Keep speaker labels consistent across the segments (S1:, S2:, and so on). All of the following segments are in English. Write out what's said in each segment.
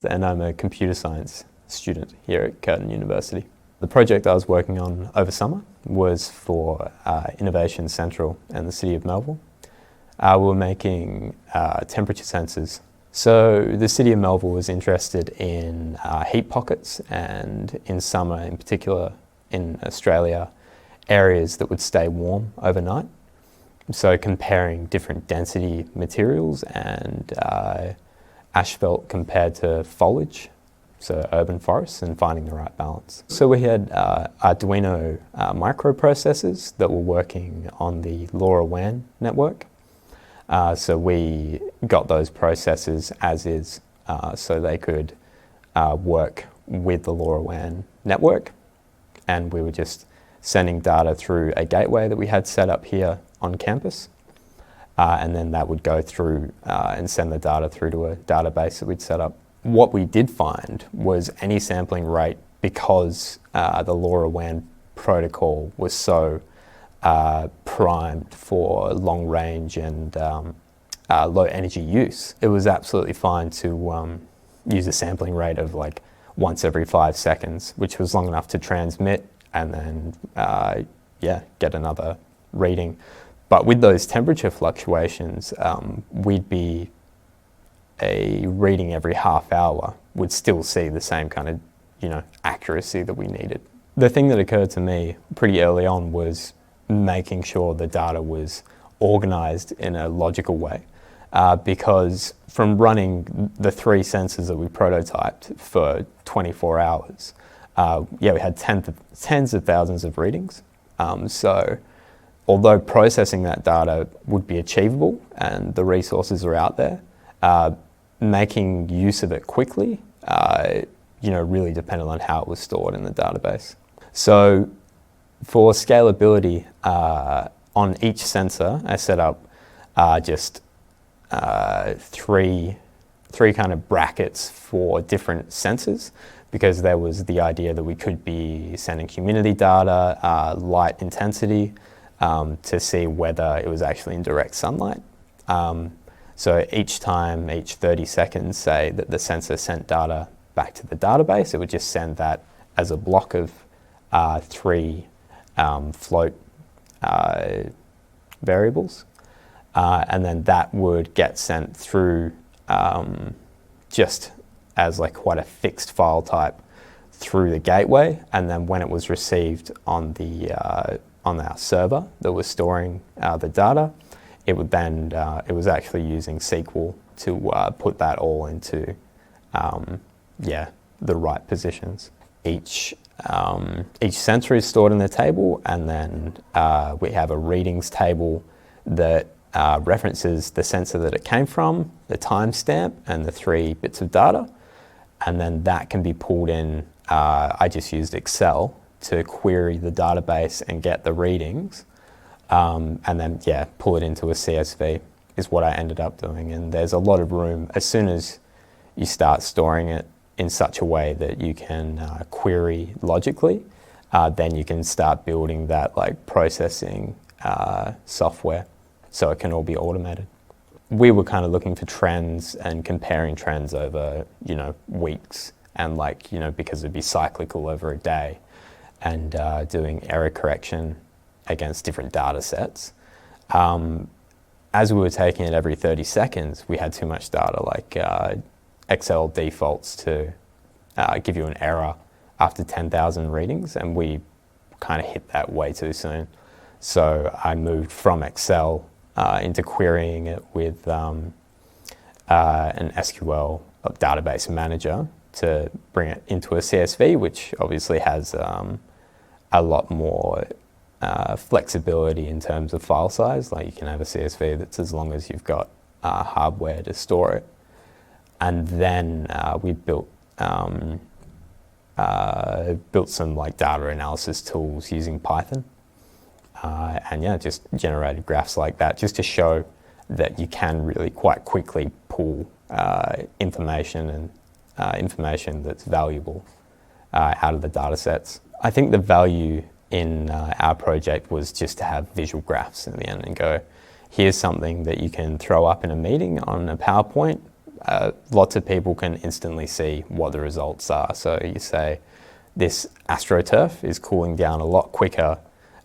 S1: and I'm a computer science student here at Curtin University. The project I was working on over summer was for Innovation Central and the City of Melville. We were making temperature sensors. So the City of Melville was interested in heat pockets, and in summer in particular in Australia, areas that would stay warm overnight. So comparing different density materials and asphalt compared to foliage, so urban forests, and finding the right balance. So we had Arduino microprocessors that were working on the LoRaWAN network. So we got those processors as is, so they could work with the LoRaWAN network, and we were just sending data through a gateway that we had set up here on campus, and then that would go through and send the data through to a database that we'd set up. What we did find was any sampling rate, because the LoRaWAN protocol was so primed for long range and low energy use, it was absolutely fine to use a sampling rate of like once every 5 seconds, which was long enough to transmit and then get another reading. But with those temperature fluctuations, we'd be a reading every half hour would still see the same kind of, accuracy that we needed. The thing that occurred to me pretty early on was making sure the data was organized in a logical way, because from running the 3 sensors that we prototyped for 24 hours, we had tens of thousands of readings. So although processing that data would be achievable and the resources are out there, making use of it quickly, really depended on how it was stored in the database. So for scalability, on each sensor, I set up just three kind of brackets for different sensors, because there was the idea that we could be sending humidity data, light intensity, to see whether it was actually in direct sunlight. So each 30 seconds, say that the sensor sent data back to the database, it would just send that as a block of 3 float variables. And then that would get sent through just as like quite a fixed file type through the gateway. And then when it was received on our server that was storing the data, it would then, it was actually using SQL to put that all into, the right positions. Each sensor is stored in the table, and then we have a readings table that references the sensor that it came from, the timestamp, and the 3 bits of data. And then that can be pulled in. I just used Excel to query the database and get the readings, and then pull it into a CSV is what I ended up doing. And there's a lot of room as soon as you start storing it in such a way that you can query logically, then you can start building that like processing software so it can all be automated. We were kind of looking for trends and comparing trends over, weeks, and because it'd be cyclical over a day, and doing error correction against different data sets. As we were taking it every 30 seconds, we had too much data. Excel defaults to give you an error after 10,000 readings, and we kind of hit that way too soon. So I moved from Excel into querying it with an SQL database manager to bring it into a CSV, which obviously has a lot more flexibility in terms of file size. Like you can have a CSV that's as long as you've got hardware to store it. And then we built some data analysis tools using Python. Just generated graphs like that, just to show that you can really quite quickly pull information that's valuable out of the data sets. I think the value in our project was just to have visual graphs in the end and go, here's something that you can throw up in a meeting on a PowerPoint lots of people can instantly see what the results are. So you say, this AstroTurf is cooling down a lot quicker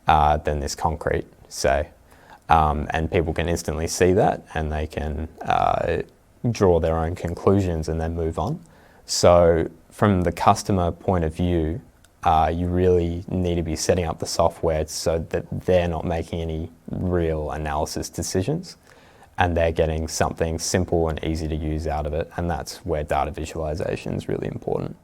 S1: than this concrete, say. And people can instantly see that, and they can draw their own conclusions and then move on. So from the customer point of view, you really need to be setting up the software so that they're not making any real analysis decisions, and they're getting something simple and easy to use out of it. And that's where data visualization is really important.